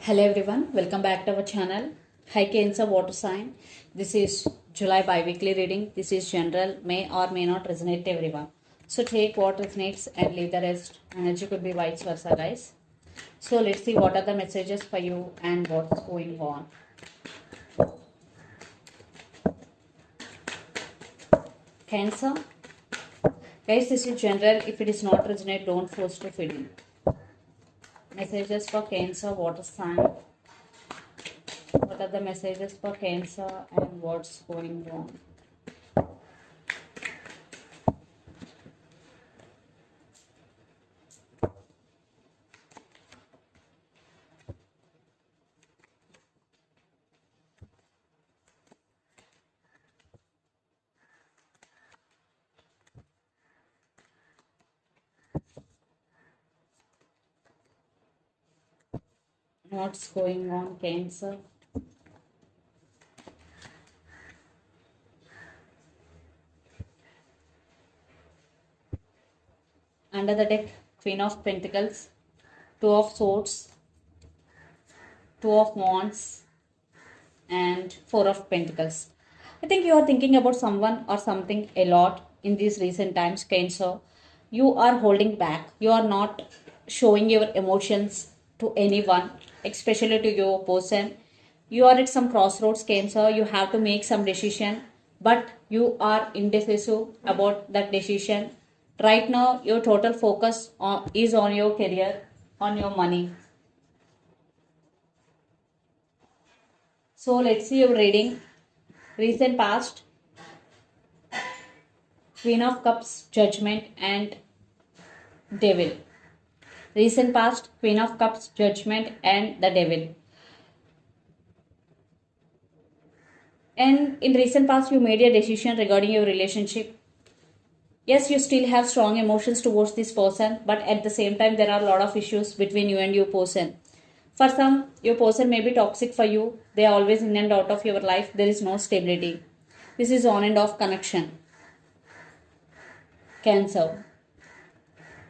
Hello everyone, welcome back to our channel. Hi Cancer Water Sign. This is July bi-weekly reading. This is general, may or may not resonate to everyone. So take what resonates and leave the rest. Energy could be vice versa, guys. So let's see what are the messages for you and what's going on. Cancer. Guys, this is general. If it is not resonate, don't force to fill in. Messages for Cancer Water Sign. What are the messages for Cancer and what's going on? What's going on, Cancer? Under the deck, Queen of Pentacles, Two of Swords, Two of Wands, and Four of Pentacles. I think you are thinking about someone or something a lot in these recent times, Cancer. You are holding back. You are not showing your emotions to anyone, especially to your person. You are at some crossroads, Cancer. You have to make some decision, but you are indecisive about that decision. Right now, your total focus is on your career, on your money. So let's see your reading. Recent past, Queen of Cups, Judgment, and Devil. Recent past, Queen of Cups, Judgment, and the Devil. And in recent past, you made a decision regarding your relationship. Yes, you still have strong emotions towards this person, but at the same time, there are a lot of issues between you and your person. For some, your person may be toxic for you. They are always in and out of your life. There is no stability. This is on and off connection. Cancer.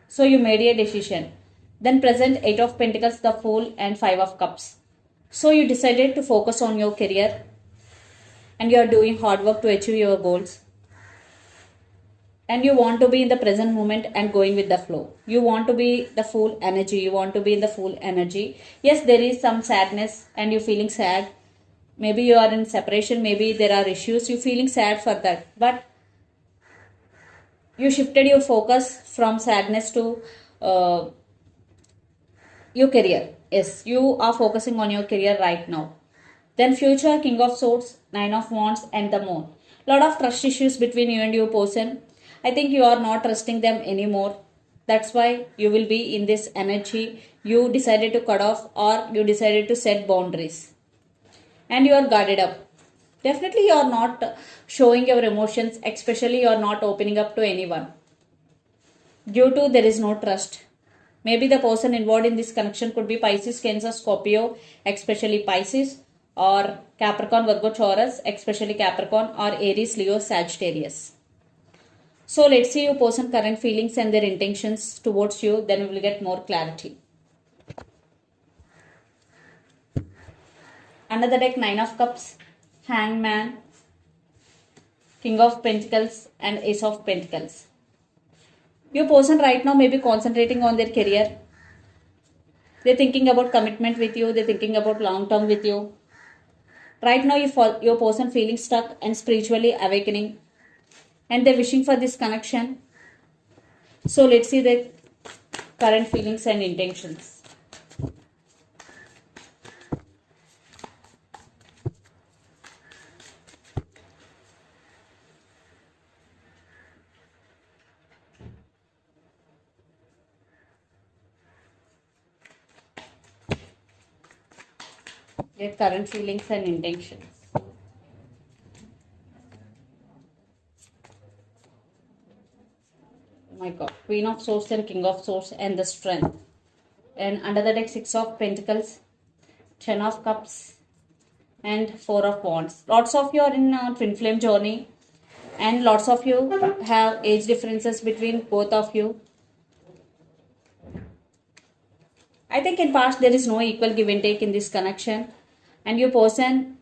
So you made a decision. Then present 8 of Pentacles, the Fool, and 5 of Cups. So you decided to focus on your career and you are doing hard work to achieve your goals. And you want to be in the present moment and going with the flow. You want to be the full energy. You want to be in the full energy. Yes, there is some sadness and you're feeling sad. Maybe you are in separation. Maybe there are issues. You're feeling sad for that. But you shifted your focus from sadness to your career. Yes, you are focusing on your career right now. Then future, King of Swords, Nine of Wands, and the Moon. Lot of trust issues between you and your person. I think you are not trusting them anymore. That's why you will be in this energy. You decided to cut off or you decided to set boundaries. And you are guarded up. Definitely you are not showing your emotions, especially you are not opening up to anyone. Due to there is no trust. Maybe the person involved in this connection could be Pisces, Cancer, Scorpio, especially Pisces, or Capricorn, Virgo, Taurus, especially Capricorn, or Aries, Leo, Sagittarius. So let's see your person current feelings and their intentions towards you. Then we will get more clarity. Under the deck, Nine of Cups, Hangman, King of Pentacles, and Ace of Pentacles. Your person right now may be concentrating on their career. They're thinking about commitment with you. They're thinking about long term with you. Right now, your person feeling stuck and spiritually awakening. And they're wishing for this connection. So let's see the current feelings and intentions. Their current feelings and intentions. My God, Queen of Swords and King of Swords and the Strength. And under the deck, Six of Pentacles, Ten of Cups, and Four of Wands. Lots of you are in a twin flame journey, and lots of you have age differences between both of you. I think in past there is no equal give and take in this connection, and your person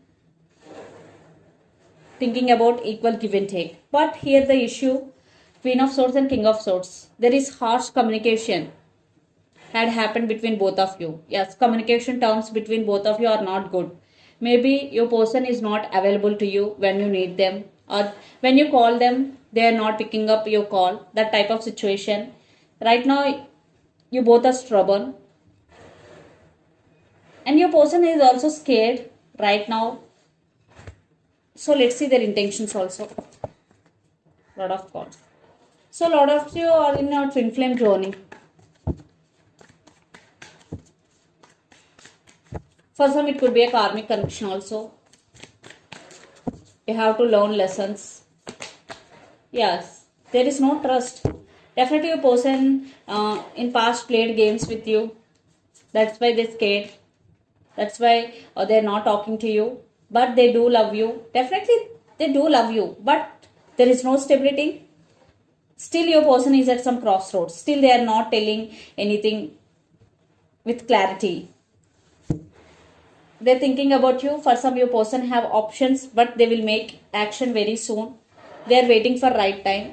thinking about equal give and take. But here the issue, Queen of Swords and King of Swords, there is harsh communication had happened between both of you. Yes, communication terms between both of you are not good. Maybe your person is not available to you when you need them, or when you call them, they are not picking up your call. That type of situation. Right now, you both are stubborn, and your person is also scared right now. So let's see their intentions also. Lot of calls. So lot of you are in a twin flame journey. For some, it could be a karmic connection also. You have to learn lessons. Yes, there is no trust. Definitely, your person in past played games with you. That's why they're scared. That's why they're not talking to you. But they do love you. Definitely, they do love you. But there is no stability. Still, your person is at some crossroads. Still, they are not telling anything with clarity. They're thinking about you. For some, your person have options, but they will make action very soon. They are waiting for right time,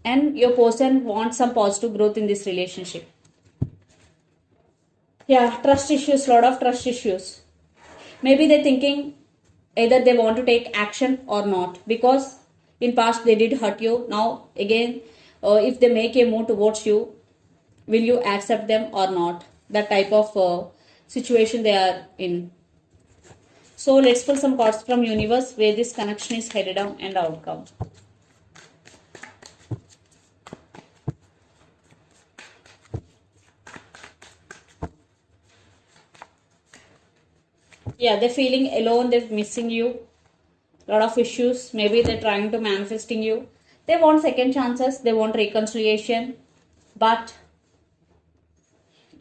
and your person wants some positive growth in this relationship. Yeah, trust issues, lot of trust issues. Maybe they're thinking either they want to take action or not, because in past they did hurt you. Now again, if they make a move towards you, will you accept them or not? That type of situation they are in. So let's pull some cards from universe where this connection is headed down and outcome. Yeah, they're feeling alone, they're missing you. Lot of issues. Maybe they're trying to manifesting you. They want second chances, they want reconciliation, but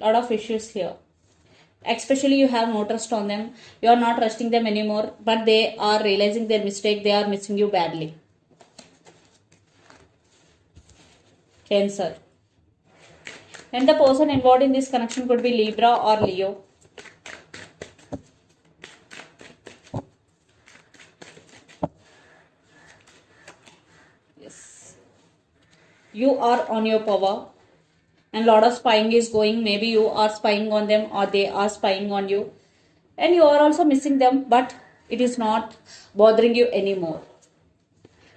lot of issues here. Especially you have no trust on them. You are not trusting them anymore, but they are realizing their mistake. They are missing you badly. Cancer. And the person involved in this connection could be Libra or Leo. Yes. You are on your power. And lot of spying is going. Maybe you are spying on them or they are spying on you. And you are also missing them, but it is not bothering you anymore.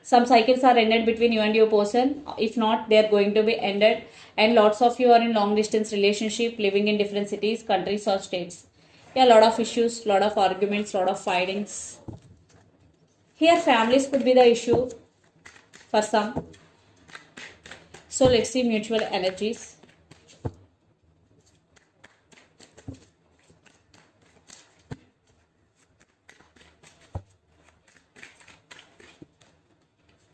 Some cycles are ended between you and your person. If not, they are going to be ended. And lots of you are in long distance relationship, living in different cities, countries or states. Yeah, lot of issues, lot of arguments, lot of fightings. Here families could be the issue for some. So let's see mutual energies.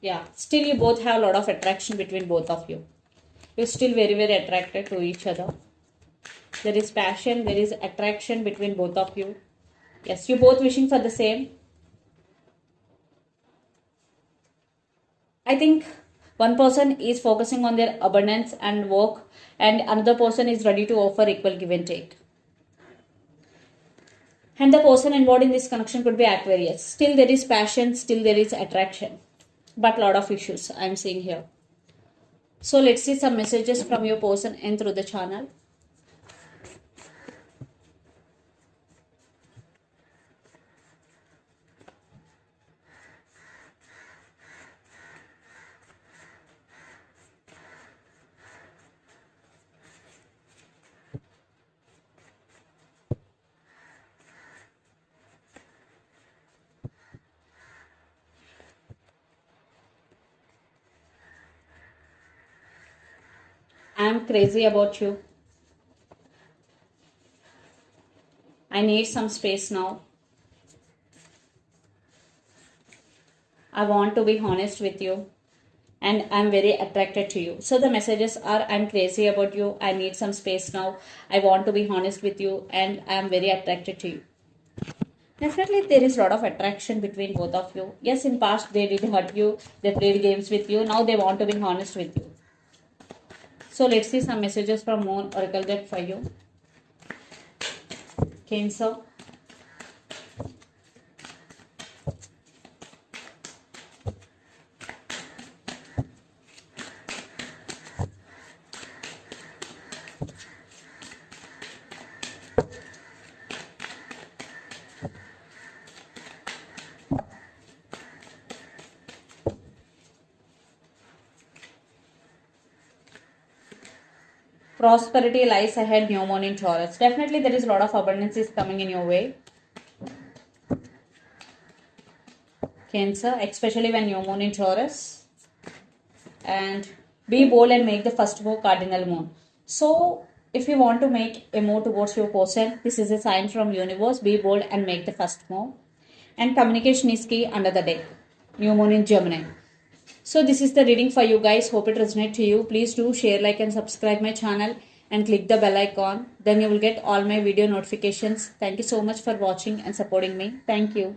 Yeah, still you both have a lot of attraction between both of you. You're still very, very attracted to each other. There is passion, there is attraction between both of you. Yes, you both wishing for the same. I think one person is focusing on their abundance and work, and another person is ready to offer equal give and take. And the person involved in this connection could be Aquarius. Still there is passion, still there is attraction. But lot of issues I'm seeing here. So let's see some messages from your person and through the channel. I'm crazy about you. I need some space now. I want to be honest with you. And I'm very attracted to you. So the messages are, I'm crazy about you. I need some space now. I want to be honest with you. And I'm very attracted to you. Definitely there is a lot of attraction between both of you. Yes, in past they did hurt you. They played games with you. Now they want to be honest with you. So let's see some messages from Moon Oracle deck for you. Cancer. Prosperity lies ahead, new moon in Taurus. Definitely there is a lot of abundance is coming in your way. Cancer, especially when new moon in Taurus. And be bold and make the first move cardinal moon. So if you want to make a move towards your person, this is a sign from universe. Be bold and make the first move. And communication is key under the day. New moon in Gemini. So this is the reading for you guys. Hope it resonates to you. Please do share, like and subscribe my channel and click the bell icon. Then you will get all my video notifications. Thank you so much for watching and supporting me. Thank you.